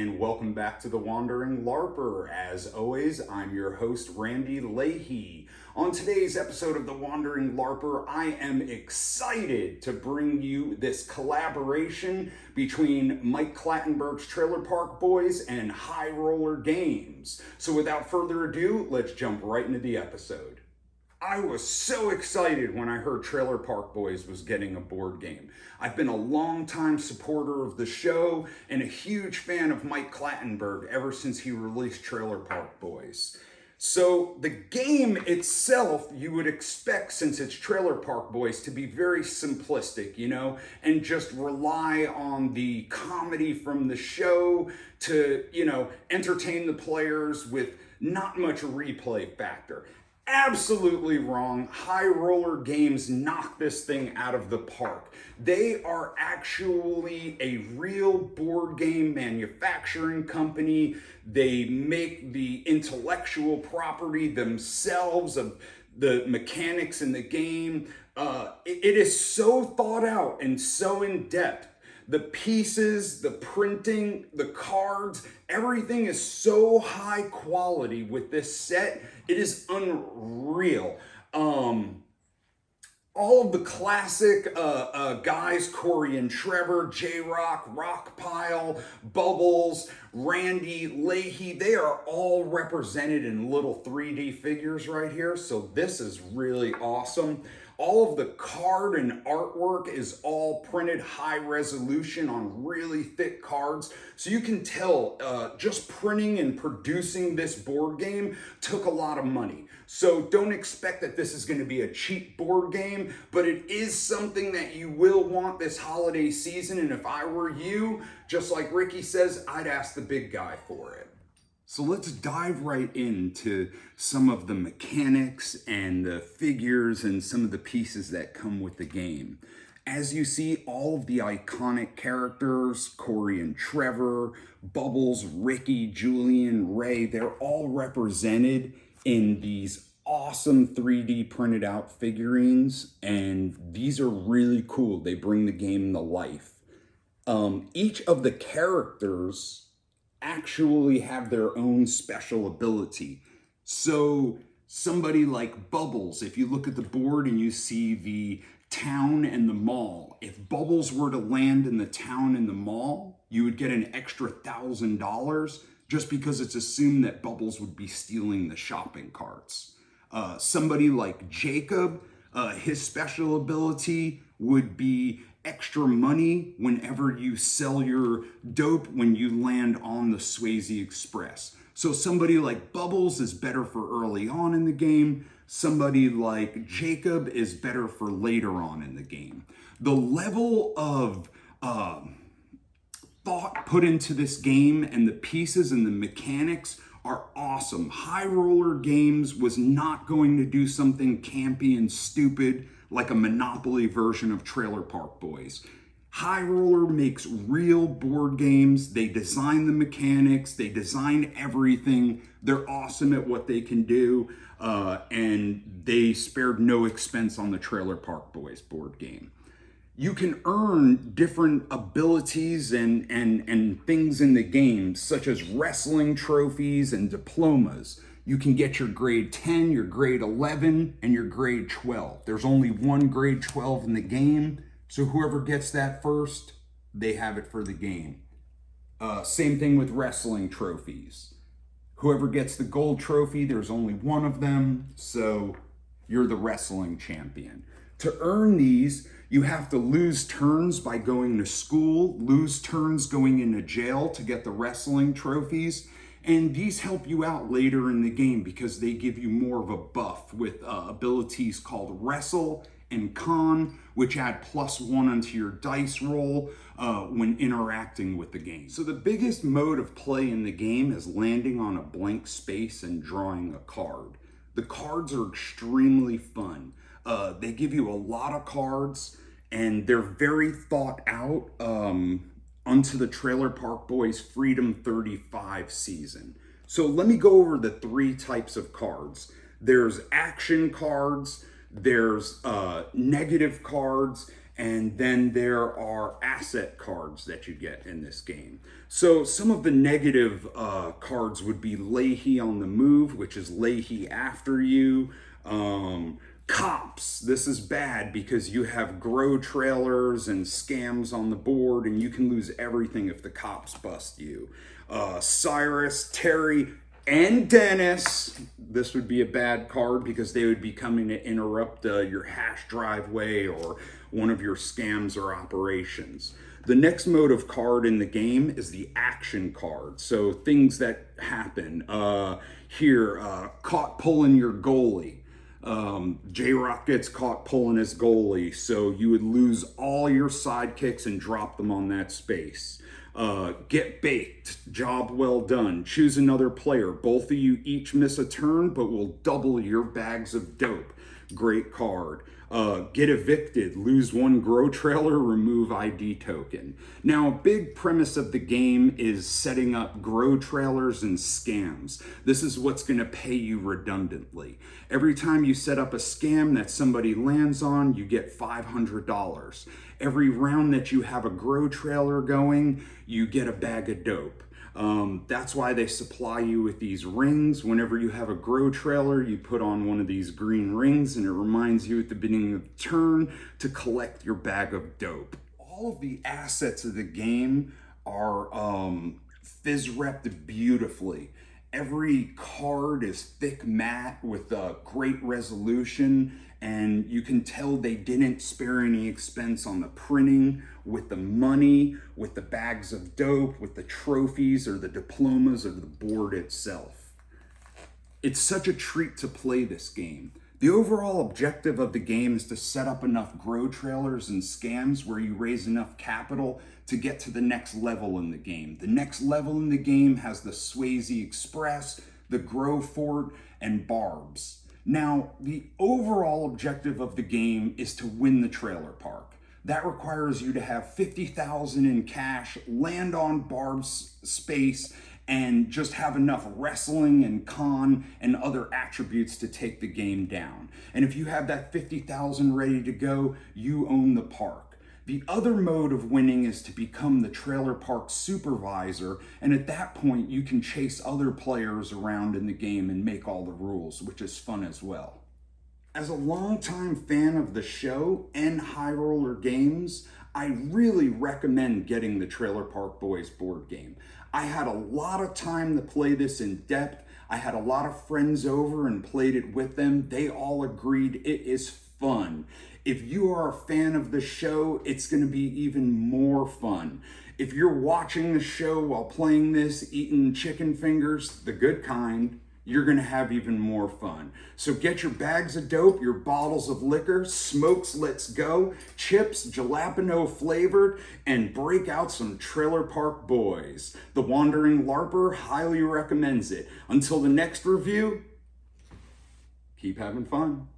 and welcome back to the Wandering Larper. As always, I'm your host, Randy Leahy. On today's episode of the Wandering Larper, I am excited to bring you this collaboration between Mike Clattenburg's Trailer Park Boys and High Roller Games. So without further ado, let's jump right into the episode. I was so excited when I heard Trailer Park Boys was getting a board game. I've been a longtime supporter of the show and a huge fan of Mike Clattenburg ever since he released Trailer Park Boys. So the game itself, you would expect, since it's Trailer Park Boys, to be very simplistic, and just rely on the comedy from the show to, entertain the players with not much replay factor. Absolutely wrong. High Roller Games knocked this thing out of the park. They are actually a real board game manufacturing company. They make the intellectual property themselves of the mechanics in the game. It is so thought out and so in depth. The pieces, the printing, the cards, everything is so high quality with this set. It is unreal. All of the classic guys, Corey and Trevor, J-Rock, Rockpile, Bubbles, Randy, Leahy, they are all represented in little 3D figures right here. So this is really awesome. All of the card and artwork is all printed high resolution on really thick cards. So you can tell just printing and producing this board game took a lot of money. So don't expect that this is going to be a cheap board game, but it is something that you will want this holiday season. And if I were you, just like Ricky says, I'd ask the big guy for it. So let's dive right into some of the mechanics and the figures and some of the pieces that come with the game. As you see, all of the iconic characters, Corey and Trevor, Bubbles, Ricky, Julian, Ray, they're all represented in these awesome 3D printed out figurines, and these are really cool. They bring the game to life. Each of the characters actually have their own special ability. So somebody like Bubbles, if you look at the board and you see the town and the mall, if Bubbles were to land in the town and the mall, you would get an extra $1,000 just because it's assumed that Bubbles would be stealing the shopping carts. Somebody like Jacob, his special ability would be extra money whenever you sell your dope when you land on the Swayze Express. So somebody like Bubbles is better for early on in the game. Somebody like Jacob is better for later on in the game. The level of thought put into this game and the pieces and the mechanics are awesome. High Roller Games was not going to do something campy and stupid like a Monopoly version of Trailer Park Boys. High Roller makes real board games. They design the mechanics. They design everything. They're awesome at what they can do. And they spared no expense on the Trailer Park Boys board game. You can earn different abilities and things in the game, such as wrestling trophies and diplomas. You can get your grade 10, your grade 11, and your grade 12. There's only one grade 12 in the game, so whoever gets that first, they have it for the game. Same thing with wrestling trophies. Whoever gets the gold trophy, there's only one of them, so you're the wrestling champion. To earn these, you have to lose turns by going to school, lose turns going into jail to get the wrestling trophies. And these help you out later in the game because they give you more of a buff with abilities called Wrestle and Con, which add +1 onto your dice roll when interacting with the game. So the biggest mode of play in the game is landing on a blank space and drawing a card. The cards are extremely fun. They give you a lot of cards and they're very thought out. Onto the Trailer Park Boys Freedom 35 season. So let me go over the 3 types of cards. There's action cards, there's negative cards, And then there are asset cards that you get in this game. So some of the negative cards would be Leahy on the move, which is Leahy after you. Cops, this is bad because you have grow trailers and scams on the board, and you can lose everything if the cops bust you. Cyrus, Terry, and Dennis, this would be a bad card because they would be coming to interrupt your hash driveway or one of your scams or operations. The next mode of card in the game is the action card. So things that happen. Here, caught pulling your goalie. J-Rock gets caught pulling his goalie, so you would lose all your sidekicks and drop them on that space. Get baked, job well done. Choose another player. Both of you each miss a turn, but will double your bags of dope. Great card. Get evicted, lose one grow trailer, remove ID token. Now, a big premise of the game is setting up grow trailers and scams. This is what's going to pay you redundantly. Every time you set up a scam that somebody lands on, you get $500. Every round that you have a grow trailer going, you get a bag of dope. That's why they supply you with these rings. Whenever you have a grow trailer, you put on one of these green rings and it reminds you at the beginning of the turn to collect your bag of dope. All of the assets of the game are fizz-repped beautifully. Every card is thick matte with a great resolution, and you can tell they didn't spare any expense on the printing, with the money, with the bags of dope, with the trophies or the diplomas of the board itself. It's such a treat to play this game. The overall objective of the game is to set up enough grow trailers and scams where you raise enough capital to get to the next level in the game. The next level in the game has the Swayze Express, the Grow Fort, and Barb's. Now, the overall objective of the game is to win the trailer park. That requires you to have $50,000 in cash, land on Barb's space, and just have enough wrestling and con and other attributes to take the game down. And if you have that $50,000 ready to go, you own the park. The other mode of winning is to become the trailer park supervisor, and at that point you can chase other players around in the game and make all the rules, which is fun as well. As a longtime fan of the show and High Roller games, I really recommend getting the Trailer Park Boys board game. I had a lot of time to play this in depth. I had a lot of friends over and played it with them. They all agreed it is fun. If you are a fan of the show, it's going to be even more fun. If you're watching the show while playing this, eating chicken fingers, the good kind, you're going to have even more fun. So get your bags of dope, your bottles of liquor, smokes let's go, chips jalapeno flavored, and break out some Trailer Park Boys. The Wandering Larper highly recommends it. Until the next review, keep having fun.